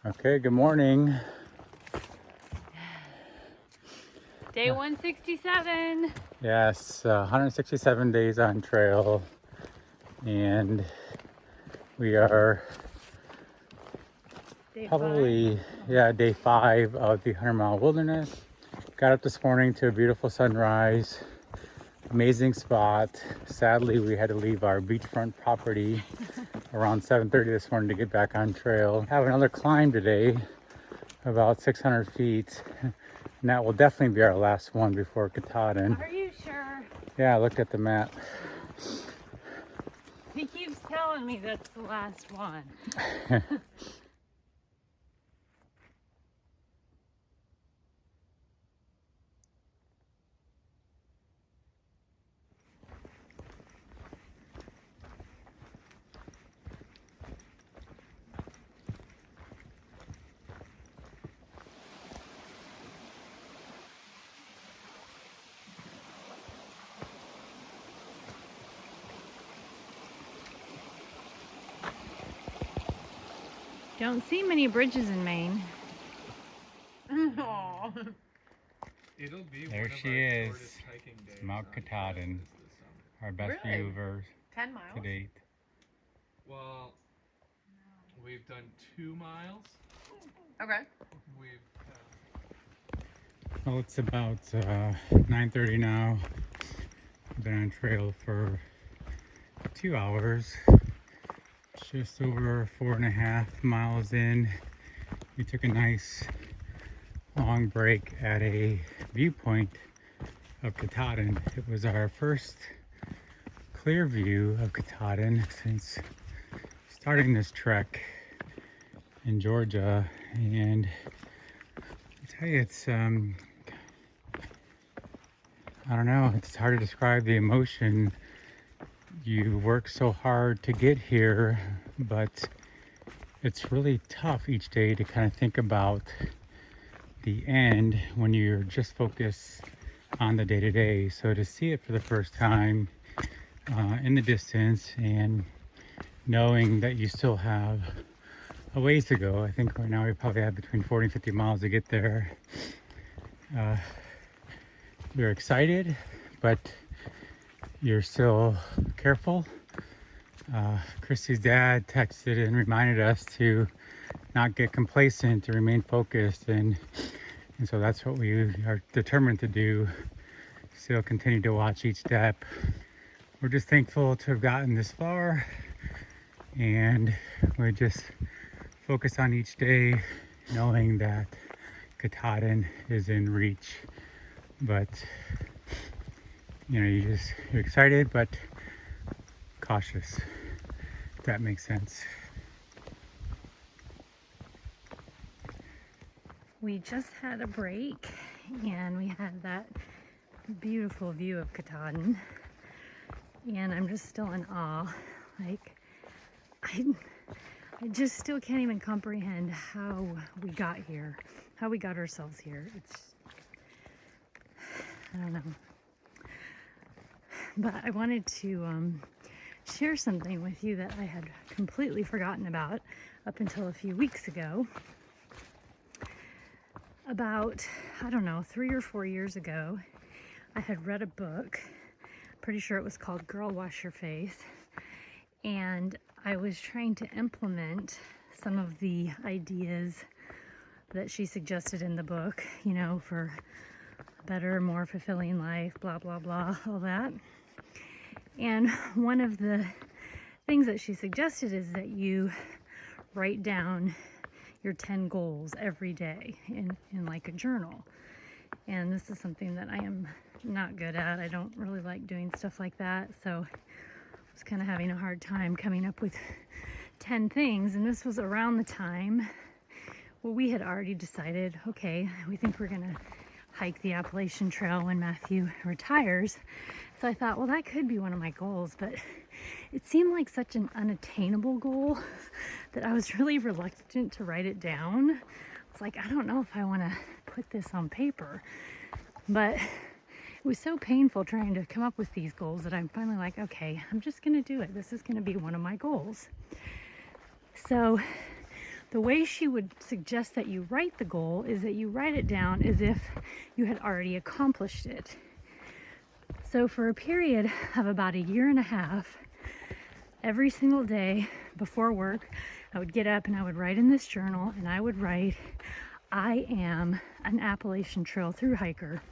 Okay, good morning. Day 167. Yes, 167 days on trail, and we are Day probably, day 5 of the 100-mile wilderness. Got up this morning to a beautiful sunrise, amazing spot. Sadly, we had to leave our beachfront property around 7:30 this morning to get back on trail. Have another climb today, about 600 feet. And that will definitely be our last one before Katahdin. Are you sure? Yeah, I looked at the map. He keeps telling me that's the last one. Don't see many bridges in Maine. Oh. It'll be There one of she our is. shortest hiking days. Mount on Katahdin, campus this summer. our best Really? view ever 10 miles? to date. Well, we've done 2 miles. Okay. We've Well, it's about 9:30 now. We've been on trail for 2 hours. Just over 4.5 miles in. We took a nice long break at a viewpoint of Katahdin. It was our first clear view of Katahdin since starting this trek in Georgia, and I tell you, it's I don't know, it's hard to describe the emotion. You work so hard to get here, but it's really tough each day to kind of think about the end when you're just focused on the day-to-day. So to see it for the first time in the distance and knowing that you still have a ways to go. I think right now we probably have between 40 and 50 miles to get there. We're excited, but you're still careful. Christy's dad texted and reminded us to not get complacent, to remain focused, and so that's what we are determined to do. Still continue to watch each step. We're just thankful to have gotten this far, and we just focus on each day, knowing that Katahdin is in reach. But you're excited but cautious, if that makes sense. We just had a break and we had that beautiful view of Katahdin, and I'm just still in awe. Like, I just still can't even comprehend how we got here, how we got ourselves here. I don't know. But I wanted to share something with you that I had completely forgotten about up until a few weeks ago. About, I don't know, 3 or 4 years ago, I had read a book. Pretty sure it was called Girl Wash Your Face. And I was trying to implement some of the ideas that she suggested in the book, for a better, more fulfilling life, blah, blah, blah, all that. And one of the things that she suggested is that you write down your 10 goals every day in like a journal. And this is something that I am not good at. I don't really like doing stuff like that. So I was kind of having a hard time coming up with 10 things. And this was around the time where we had already decided, okay, we think we're going to hike the Appalachian Trail when Matthew retires. So I thought, well, that could be one of my goals, but it seemed like such an unattainable goal that I was really reluctant to write it down. It's like, I don't know if I want to put this on paper, but it was so painful trying to come up with these goals that I'm finally like, okay, I'm just going to do it. This is going to be one of my goals. So the way she would suggest that you write the goal is that you write it down as if you had already accomplished it. So for a period of about a year and a half, every single day before work, I would get up and I would write in this journal, and I would write, I am an Appalachian Trail thru hiker.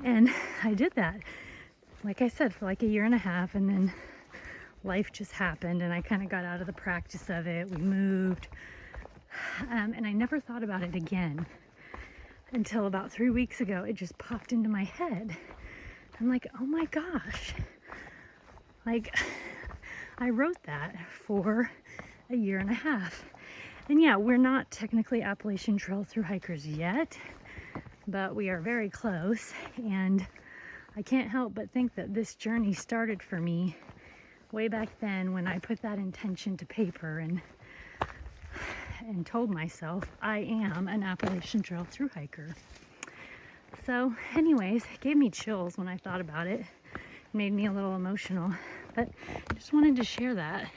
And I did that, like I said, for like a year and a half, and then life just happened and I kind of got out of the practice of it. We moved, and I never thought about it again until about 3 weeks ago. It just popped into my head. I'm like, oh my gosh, like I wrote that for a year and a half. And yeah, we're not technically Appalachian Trail thru hikers yet, but we are very close. And I can't help but think that this journey started for me way back then when I put that intention to paper and told myself I am an Appalachian Trail thru hiker. So anyways, it gave me chills when I thought about it. It made me a little emotional, but I just wanted to share that.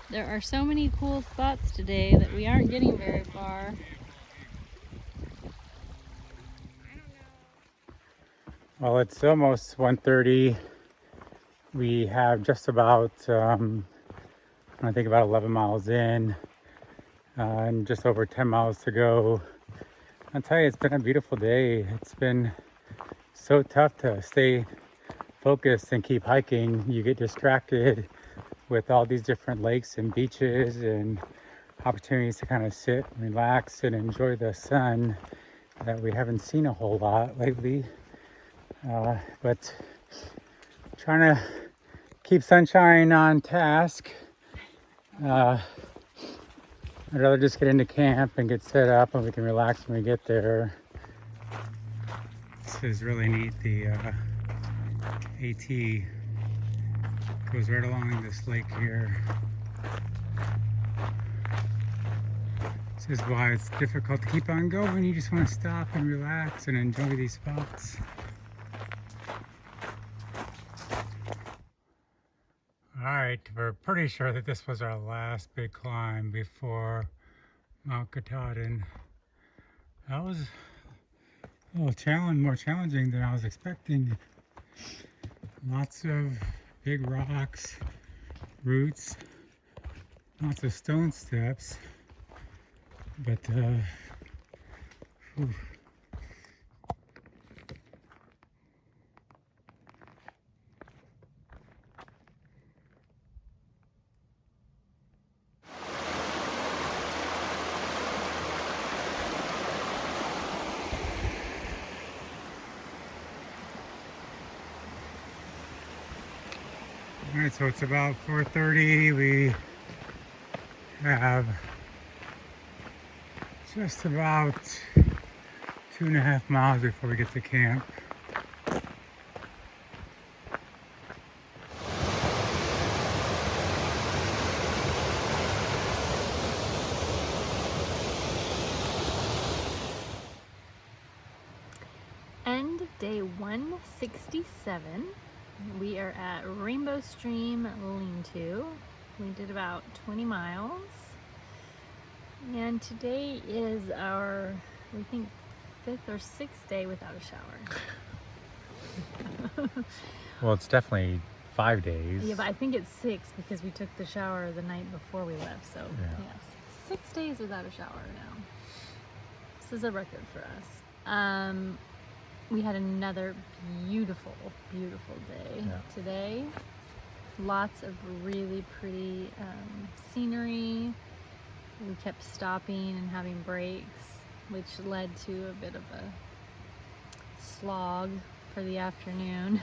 There are so many cool spots today that we aren't getting very far. Well, it's almost 1:30. We have just about, I think about 11 miles in, and just over 10 miles to go. I'll tell you, it's been a beautiful day. It's been so tough to stay focused and keep hiking. You get distracted with all these different lakes and beaches and opportunities to kind of sit, relax, and enjoy the sun that we haven't seen a whole lot lately. But trying to keep sunshine on task. I'd rather just get into camp and get set up and we can relax when we get there. This is really neat. The AT goes right along this lake here. This is why it's difficult to keep on going. You just want to stop and relax and enjoy these spots. Alright, we're pretty sure that this was our last big climb before Mount Katahdin. That was a little more challenging than I was expecting. Lots of big rocks, roots, lots of stone steps, but whew. Alright, so it's about 4:30. We have just about 2.5 miles before we get to camp. End of day 167. We are at Rainbow Stream Lean-To. We did about 20 miles. And today is our, we think, 5th or 6th day without a shower. Well, it's definitely 5 days. Yeah, but I think it's 6 because we took the shower the night before we left. So, yes, 6 days without a shower now. This is a record for us. We had another beautiful, beautiful day today. Lots of really pretty scenery. We kept stopping and having breaks. which led to a bit of a slog for the afternoon.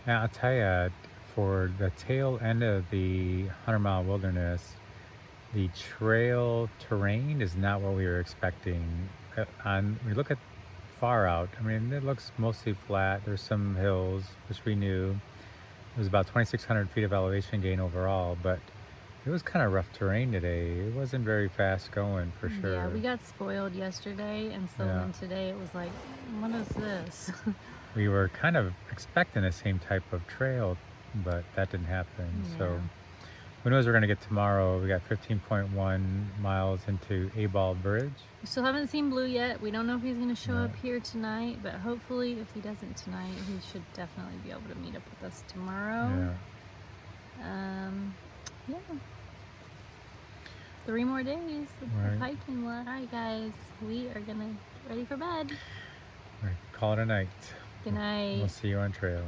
Yeah, I'll tell you, for the tail end of the 100-mile wilderness, the trail terrain is not what we were expecting. We look at far out, I mean, it looks mostly flat. There's some hills, which we knew. It was about 2,600 feet of elevation gain overall, but it was kind of rough terrain today. It wasn't very fast going for sure. Yeah, we got spoiled yesterday, and so Yeah. then today it was like, what is this? We were kind of expecting the same type of trail, but that didn't happen. So Yeah. who knows what we're going to get tomorrow. We got 15.1 miles into A-Ball Bridge. We still haven't seen Blue yet. We don't know if he's going to show No. up here tonight, but hopefully if he doesn't tonight, he should definitely be able to meet up with us tomorrow. Yeah. Yeah. 3 more days of Right. hiking. All right, guys, we are going to get ready for bed. Call it a night. Good night. We'll see you on trail.